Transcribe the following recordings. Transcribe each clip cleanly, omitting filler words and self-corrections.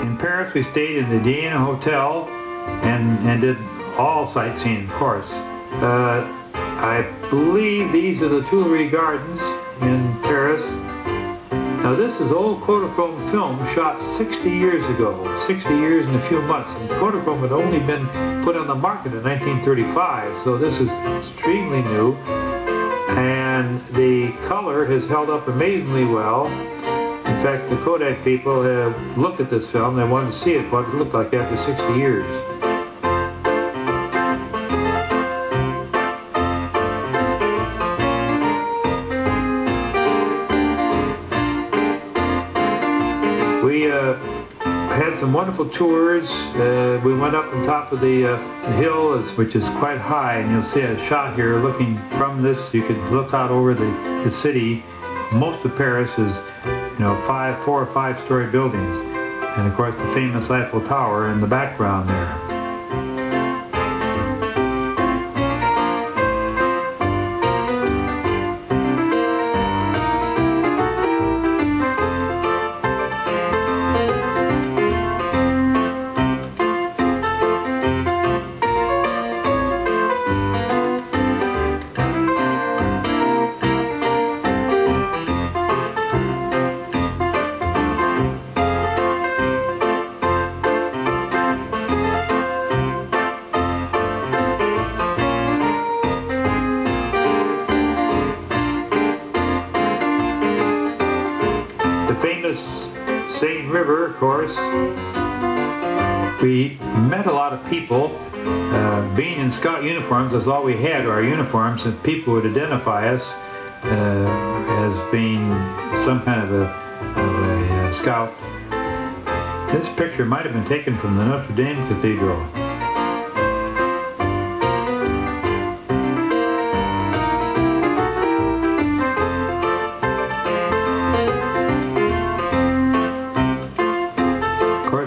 In Paris, we stayed in the Diana Hotel and did all sightseeing, of course. I believe these are the Tuileries Gardens in Paris. Now this is old Kodachrome film shot 60 years ago, 60 years and a few months. And Kodachrome had only been put on the market in 1935, so this is extremely new. And the color has held up amazingly well. In fact, the Kodak people have looked at this film. They wanted to see it, what it looked like after 60 years. We had some wonderful tours. We went up on top of the hill, which is quite high, and you'll see a shot here looking from this. You could look out over the city. Most of Paris is, you know, 4 or 5 story buildings, and of course the famous Eiffel Tower in the background there. Seine River, of course. We met a lot of people. Being in Scout uniforms, that's all we had, our uniforms, and people would identify us as being some kind of a Scout. This picture might have been taken from the Notre Dame Cathedral.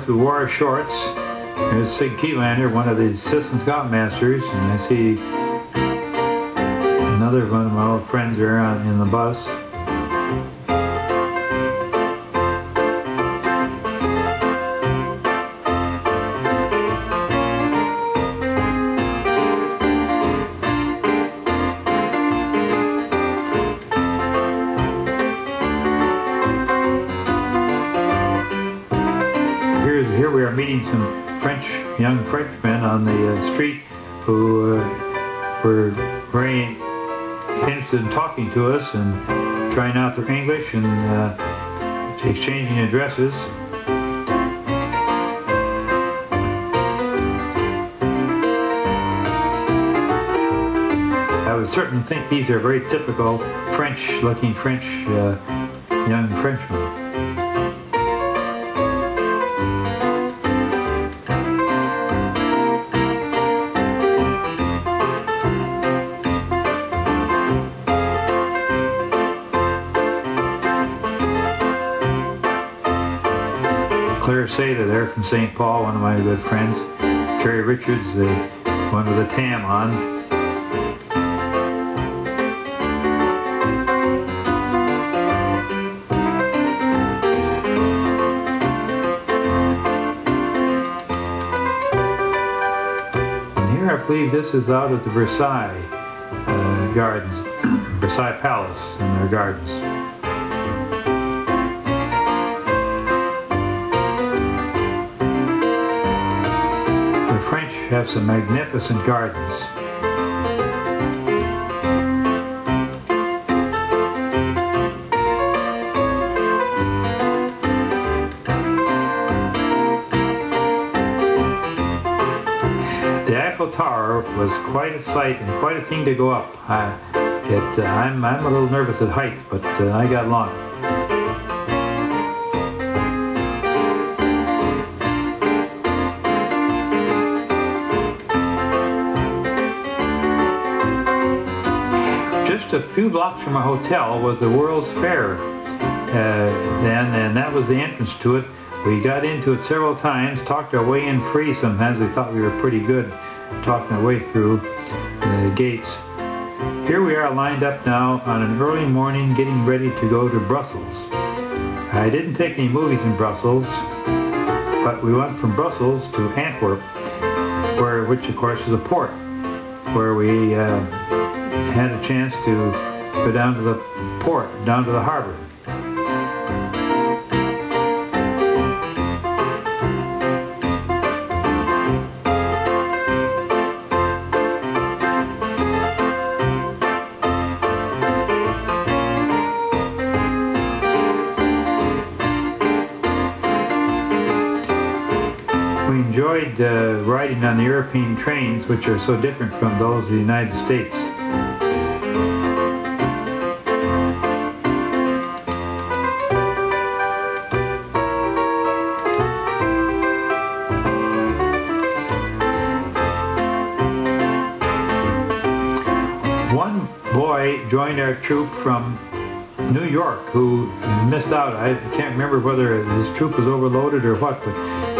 We wore our shorts. There's Sig Keylander, one of the assistant scoutmasters, and I see another one of my old friends there in the bus. Here we are meeting some young Frenchmen on the street who were very interested in talking to us and trying out their English and exchanging addresses. I would certainly think these are very typical French-looking young Frenchmen. Claire Seda there from St. Paul, one of my good friends. Terry Richards, the one with the tam on. And here I believe this is out at the Versailles Gardens, Versailles Palace and their gardens. Have some magnificent gardens. The Eiffel Tower was quite a sight and quite a thing to go up. I'm a little nervous at heights, but I got along. A few blocks from our hotel was the World's Fair then, and that was the entrance to it. We got into it several times, talked our way in free. Sometimes we thought we were pretty good talking our way through the gates. Here we are lined up now on an early morning getting ready to go to Brussels. I didn't take any movies in Brussels. but we went from Brussels to Antwerp, which of course is a port, where we had a chance to go down to the port, down to the harbor. We enjoyed riding on the European trains, which are so different from those of the United States. One boy joined our troop from New York who missed out. I can't remember whether his troop was overloaded or what, but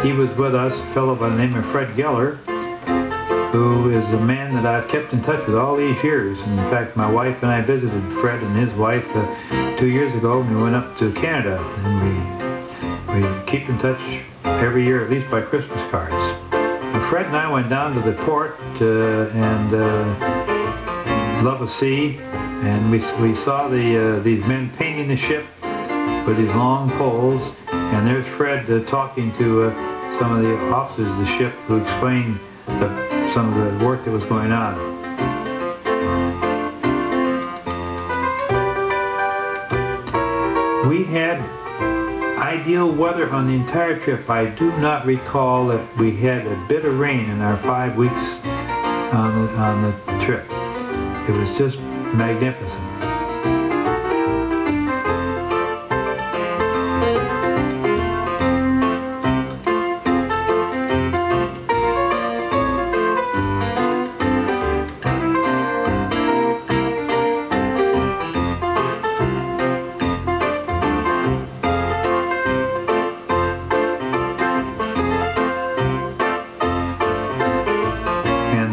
he was with us, a fellow by the name of Fred Geller, who is a man that I've kept in touch with all these years. In fact, my wife and I visited Fred and his wife 2 years ago when we went up to Canada, and we keep in touch every year, at least by Christmas cards. And Fred and I went down to the port and love the sea, and we saw these men painting the ship with these long poles, and there's Fred talking to some of the officers of the ship who explained some of the work that was going on. We had ideal weather on the entire trip. I do not recall that we had a bit of rain in our 5 weeks on the trip. It was just magnificent.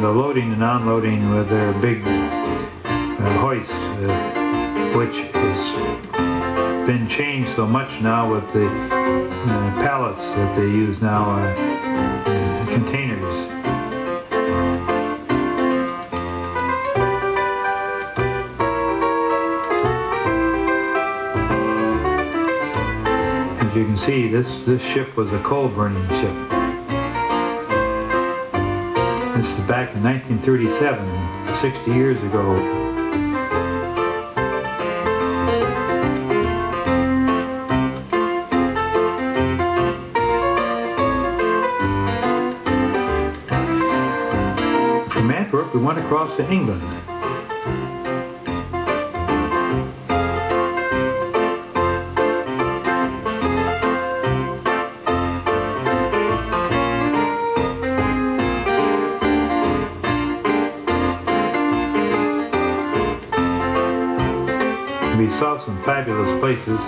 The loading and unloading with their big hoist, which has been changed so much now with the pallets that they use now, containers. As you can see, this ship was a coal-burning ship. This is back in 1937, 60 years ago. From Antwerp, we went across to England. We saw some fabulous places.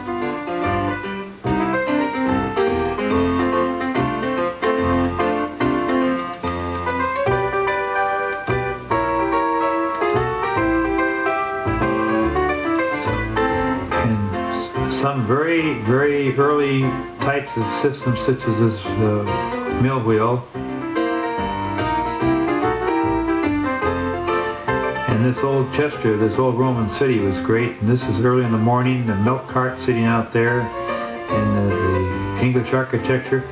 And some very, very early types of systems, such as this mill wheel. And this old Chester, this old Roman city was great. And this is early in the morning, the milk cart sitting out there, and the English architecture.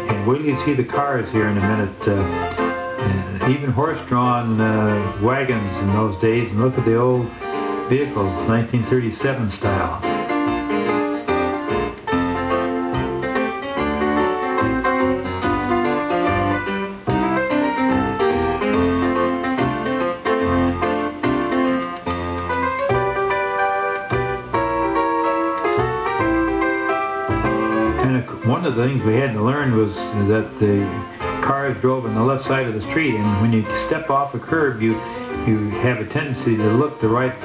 And wait till you see the cars here in a minute. Even horse-drawn wagons in those days. And look at the old vehicles, 1937 style. One of the things we had to learn was that the cars drove on the left side of the street, and when you step off a curb, you have a tendency to look the right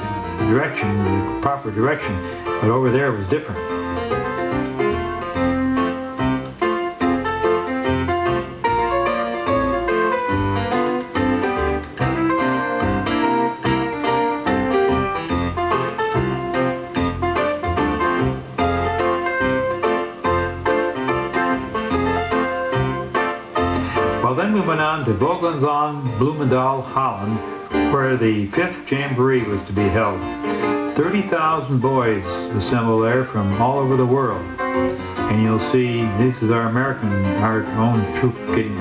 direction, the proper direction, but over there it was different. on to Vogelenzang, Bloemendaal, Holland, where the 5th Jamboree was to be held. 30,000 boys assemble there from all over the world. And you'll see, this is our own troop getting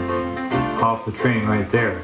off the train right there.